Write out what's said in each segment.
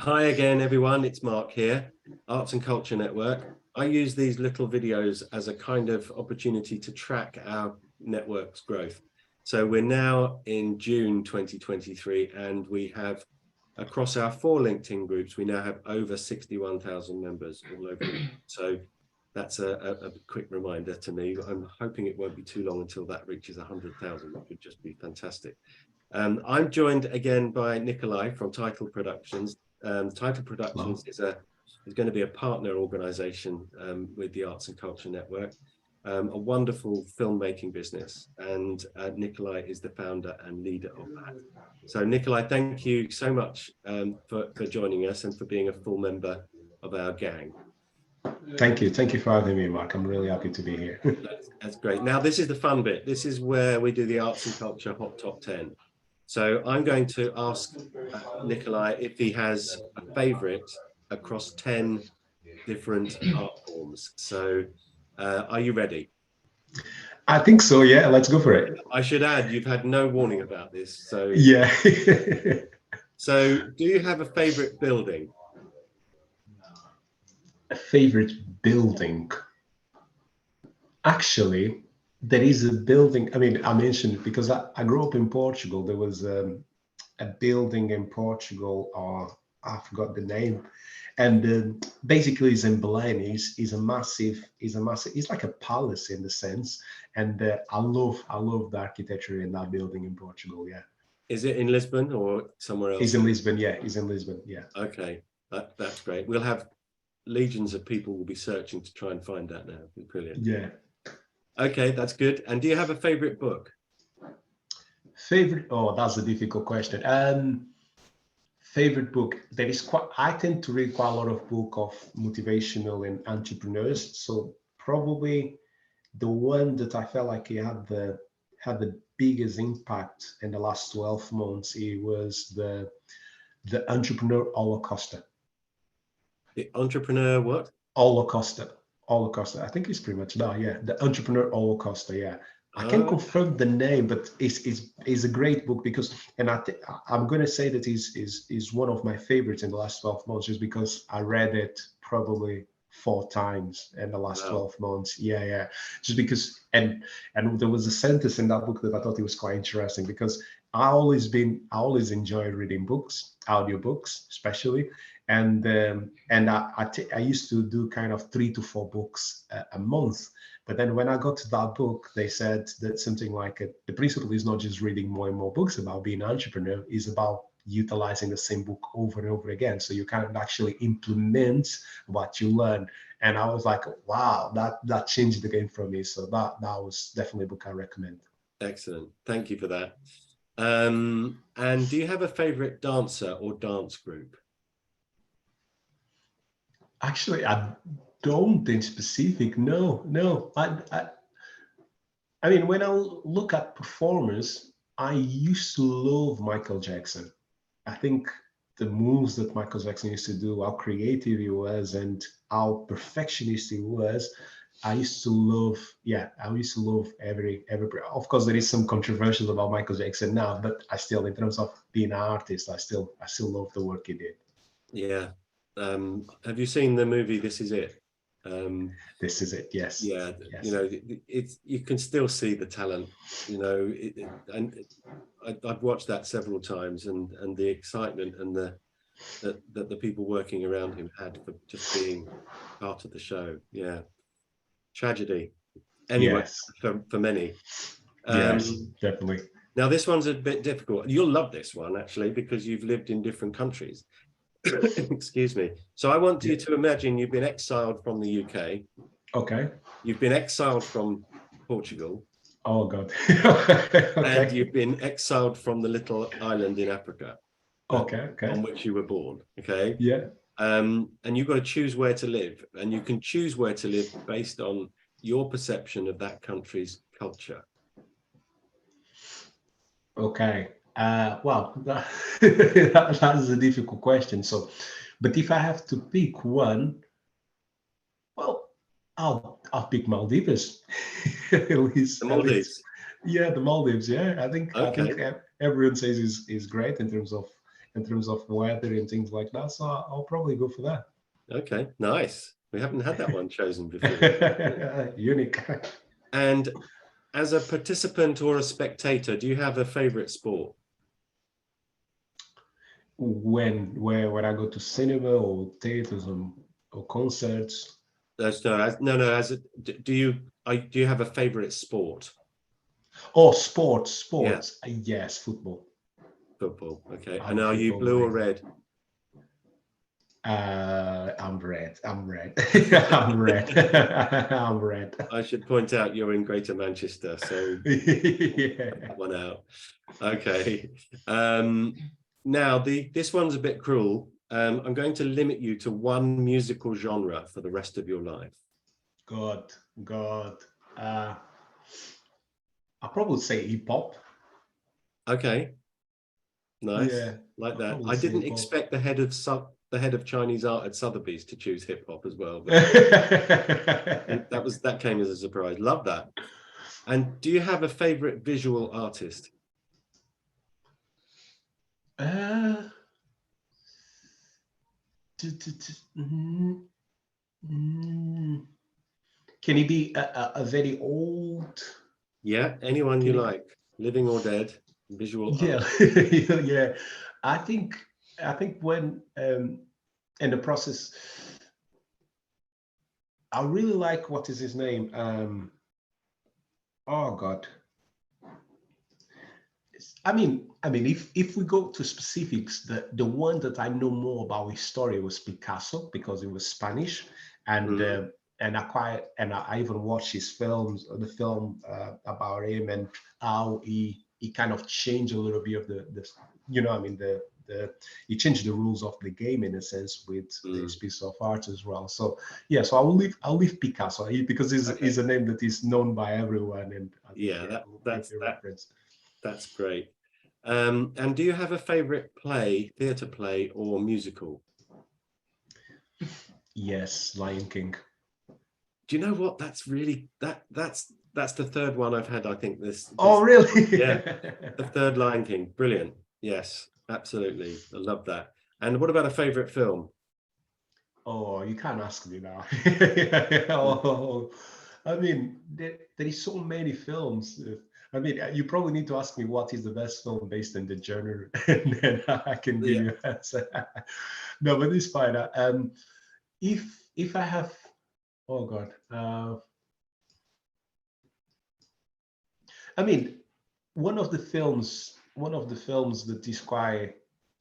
Hi again, everyone. It's Mark here, Arts and Culture Network. I use these little videos as a kind of opportunity to track our network's growth. So we're now in June 2023, and we have, across our 4 LinkedIn groups, we now have over 61,000 members all over. So that's a quick reminder to me. I'm hoping it won't be too long until that reaches 100,000. That would just be fantastic. I'm joined again by Nicolay from Title Productions. Title Productions is going to be a partner organisation with the Arts and Culture Network, a wonderful filmmaking business, and Nicolay is the founder and leader of that. So Nicolay, thank you so much for joining us and for being a full member of our gang. Thank you for having me, Mark. I'm really happy to be here. That's great. Now this is the fun bit. This is where we do the Arts and Culture Hot Top 10. So I'm going to ask Nicolay if he has a favourite across 10 different art forms. So are you ready? I think so, yeah. Let's go for it. I should add, you've had no warning about this. So yeah. So do you have a favourite building? A favourite building? Actually, there is a building. I mean, I mentioned it because I grew up in Portugal. There was a building in Portugal, or I forgot the name, and basically it's in Belém. Is a massive. It's like a palace in the sense, and I love the architecture in that building in Portugal. Yeah. Is it in Lisbon or somewhere else? It's in Lisbon. Yeah, it's in Lisbon. Yeah. Okay, that's great. We'll have legions of people will be searching to try and find that now. Brilliant. Yeah. Okay, that's good. And do you have a favorite book? Favorite? Oh, that's a difficult question. Favorite book? There is quite. I tend to read quite a lot of book of motivational and entrepreneurs. So probably the one that I felt like it had the biggest impact in the last 12 months. It was the Entrepreneur Paulo Costa. The Entrepreneur what? Paulo Costa. I think it's pretty much that. Yeah, the Entrepreneur Paulo Costa. Yeah, I can't confirm the name, but it's a great book because, and I'm going to say that is one of my favorites in the last 12 months, just because I read it probably 4 times in the last 12 months. Yeah, just because, and there was a sentence in that book that I thought it was quite interesting, because I always enjoy reading books, audiobooks especially. And I used to do kind of 3 to 4 books a month. But then when I got to that book, they said that something like the principle is not just reading more and more books about being an entrepreneur, is about utilizing the same book over and over again. So you can actually implement what you learn. And I was like, wow, that changed the game for me. So that was definitely a book I recommend. Excellent. Thank you for that. And do you have a favorite dancer or dance group? Actually, I don't in specific. No. I mean, when I look at performers, I used to love Michael Jackson. I think the moves that Michael Jackson used to do, how creative he was, and how perfectionist he was, I used to love. Yeah, I used to love every. Of course, there is some controversial about Michael Jackson now, but I still, in terms of being an artist, I still love the work he did. Yeah. Have you seen the movie This Is It? This Is It, yes. Yeah, yes. You know, you can still see the talent, you know, and I've watched that several times, and the excitement and the people working around him had for just being part of the show. Yeah, tragedy. Anyway, yes. for many. Yes, definitely. Now this one's a bit difficult. You'll love this one actually, because you've lived in different countries. Excuse me. So I want you to imagine you've been exiled from the UK. Okay. You've been exiled from Portugal. Oh God. Okay. And you've been exiled from the little island in Africa. Okay. On which you were born. Okay. Yeah. And you've got to choose where to live, and you can choose where to live based on your perception of that country's culture. Okay. Well, that is a difficult question. So, but if I have to pick one, well, I'll pick Maldives. At least, the Maldives. Yeah, the Maldives. Yeah, I think everyone says is great in terms of in terms of weather and things like that. So I'll probably go for that. Okay, nice. We haven't had that one chosen before. Unique. And as a participant or a spectator, do you have a favorite sport? When I go to cinema or theaters or concerts. No, do you have a favorite sport? Oh, sports. Yeah, Yes, football. football. Okay. I'm And a are you football blue or guy. red? I'm red. I'm red. I'm red. I'm red. I should point out you're in Greater Manchester, so Yeah. that one out. Okay. Now this one's a bit cruel. I'm going to limit you to one musical genre for the rest of your life. God. I probably say hip hop. Okay. Nice. Yeah, Like I'll that. probably I say didn't hip hop. expect the head of Chinese art at Sotheby's to choose hip hop as well, but that came as a surprise. Love that. And do you have a favorite visual artist? Uh, mm, mm. Can it be a very old? Yeah, anyone you Can it? like, living or dead, visual Yeah, art. yeah. I think when in the process, I really like what is his name? Oh God. If we go to specifics, the one that I know more about his story was Picasso because it was Spanish, and Mm, I even watched his films, the film about him and how he kind of changed a little bit of the you know I mean the he changed the rules of the game in a sense with this mm. piece of art as well. So yeah, so I'll leave Picasso because he's Okay. a name that is known by everyone, and I think Yeah, yeah, we'll give you a reference. that's great. And do you have a favorite play, theatre play, or musical? Yes, Lion King. Do you know what? That's the third one I've had. I think Oh, really? yeah, the third Lion King. Brilliant. Yes, absolutely. I love that. And what about a favorite film? Oh, you can't ask me now. Mm. Oh, I mean, there is so many films. I mean, you probably need to ask me what is the best film based on the genre, and then I can give Yeah. you an answer. No, but it's fine. If I have, oh God, I mean, one of the films that is quite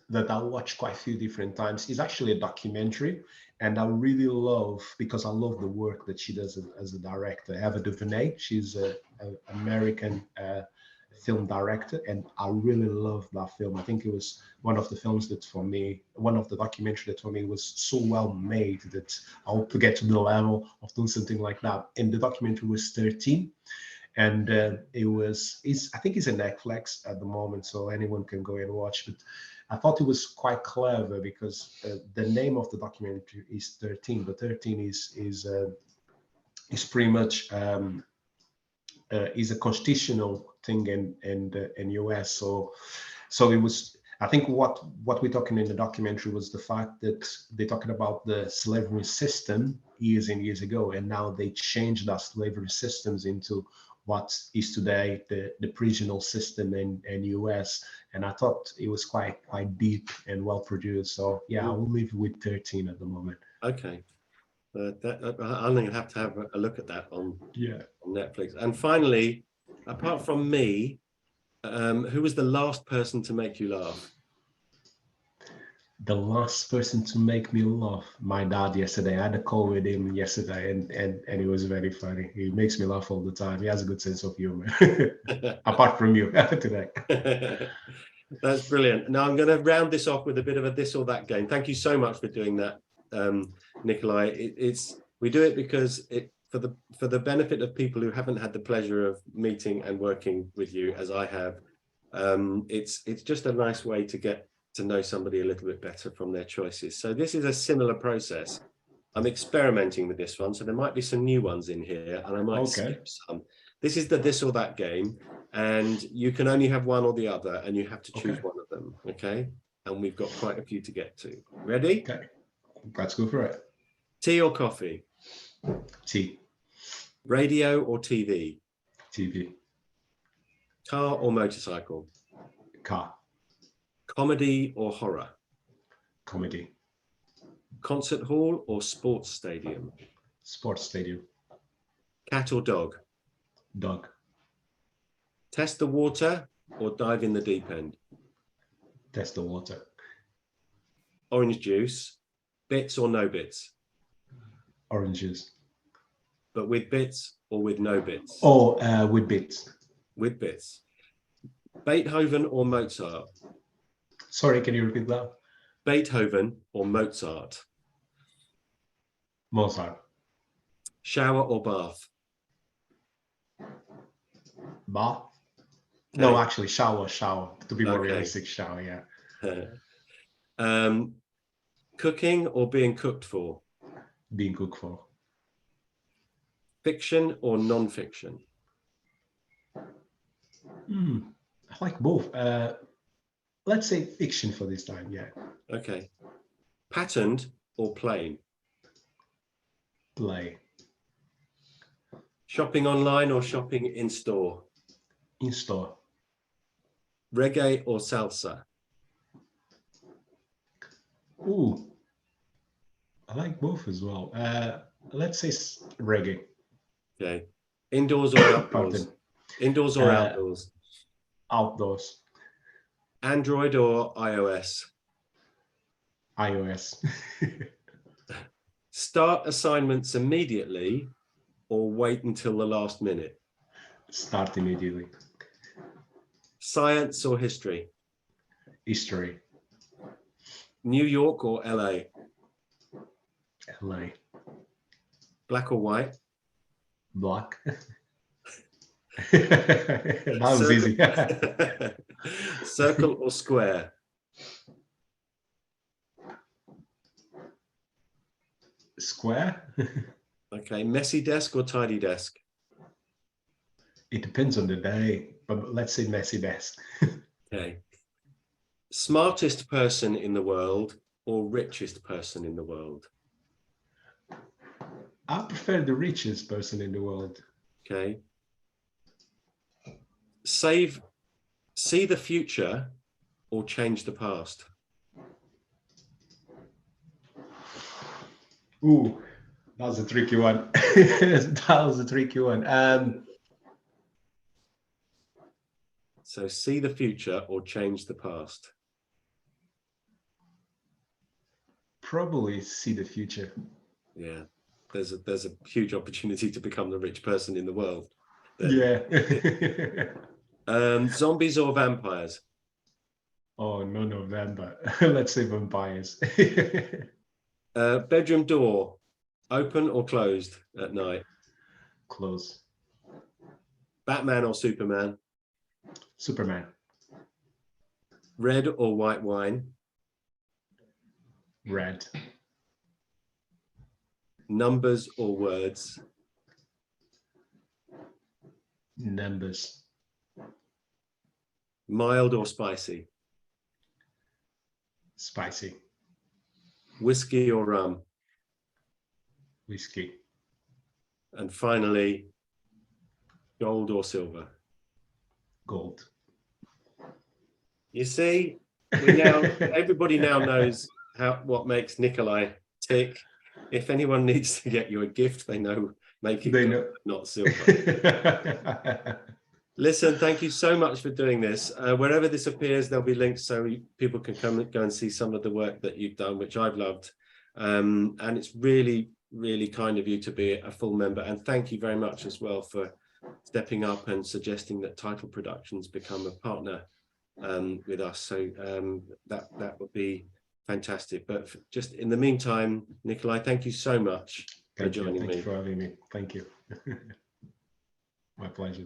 that I watch quite a few different times is actually a documentary, and I really love because I love the work that she does as a director. Ava DuVernay, she's a American film director, and I really love that film. I think it was one of the films that for me, one of the documentary that for me was so well made that I hope to get to the level of doing something like that. And the documentary was 13, and I think it's a Netflix at the moment, so anyone can go and watch. But I thought it was quite clever because the name of the documentary is 13, but 13 is pretty much is a constitutional thing in US. So it was. I think what we're talking in the documentary was the fact that they're talking about the slavery system years and years ago, and now they changed that slavery systems into what is today the prisonal system in US. And I thought it was quite deep and well produced. So yeah, I will leave with 13 at the moment. Okay. I'm going to have a look at that on Yeah. Netflix. And finally, apart from me, who was the last person to make you laugh? The last person to make me laugh, my dad yesterday. I had a call with him yesterday, and it was very funny. He makes me laugh all the time. He has a good sense of humor. Apart from you today. That's brilliant. Now I'm going to round this off with a bit of a this or that game. Thank you so much for doing that, Nicolay. We do it because for the benefit of people who haven't had the pleasure of meeting and working with you as I have. It's just a nice way to get to know somebody a little bit better from their choices. So this is a similar process. I'm experimenting with this one, so there might be some new ones in here, and I might skip some. This is the this or that game, and you can only have one or the other, and you have to choose one of them. Okay. and we've got quite a few to get to. Ready? Okay, let's go for it. Tea or coffee? Tea. Radio or TV? TV. Car or motorcycle? Car. Comedy or horror? Comedy. Concert hall or sports stadium? Sports stadium. Cat or dog? Dog. Test the water or dive in the deep end? Test the water. Orange juice, bits or no bits? Oranges. But with bits or with no bits? Oh, with bits. With bits. Beethoven or Mozart? Sorry, can you repeat that? Beethoven or Mozart? Mozart. Shower or bath? Bath? Okay. No, actually, shower. To be more Okay. realistic, shower, yeah. Cooking or being cooked for? Being cooked for. Fiction or non-fiction? I like both. Let's say fiction for this time, yeah. Okay. Patterned or plain? Play. Shopping online or shopping in store? In store. Reggae or salsa? Ooh, I like both as well. Let's say reggae. Okay. Indoors or outdoors? Pardon. Indoors or outdoors? Outdoors. Android or iOS? iOS. Start assignments immediately or wait until the last minute? Start immediately. Science or history? History. New York or LA? LA. Black or white? Black. That was easy. Circle or square? Square. Okay. Messy desk or tidy desk? It depends on the day, but let's say messy desk. Okay. Smartest person in the world or richest person in the world? I prefer the richest person in the world. Okay. See the future or change the past? Ooh, that was a tricky one. That was a tricky one. So see the future or change the past? Probably see the future. Yeah. There's a huge opportunity to become the rich person in the world. Yeah. Zombies or vampires? Oh, none of them, but let's say vampires. Bedroom door, open or closed at night? Close. Batman or Superman? Superman. Red or white wine? Red. Numbers or words? Numbers. Mild or spicy? Spicy. Whiskey or rum? Whiskey. And finally, gold or silver? Gold. You see, everybody now knows what makes Nicolay tick. If anyone needs to get you a gift, they know, make it gold, not silver. Listen, thank you so much for doing this. Wherever this appears, there'll be links so people can go and see some of the work that you've done, which I've loved. And it's really, really kind of you to be a full member. And thank you very much as well for stepping up and suggesting that Title Productions become a partner with us. So that would be fantastic. But just in the meantime, Nicolay, thank you so much for joining me. Thank you for having me. Thank you. My pleasure.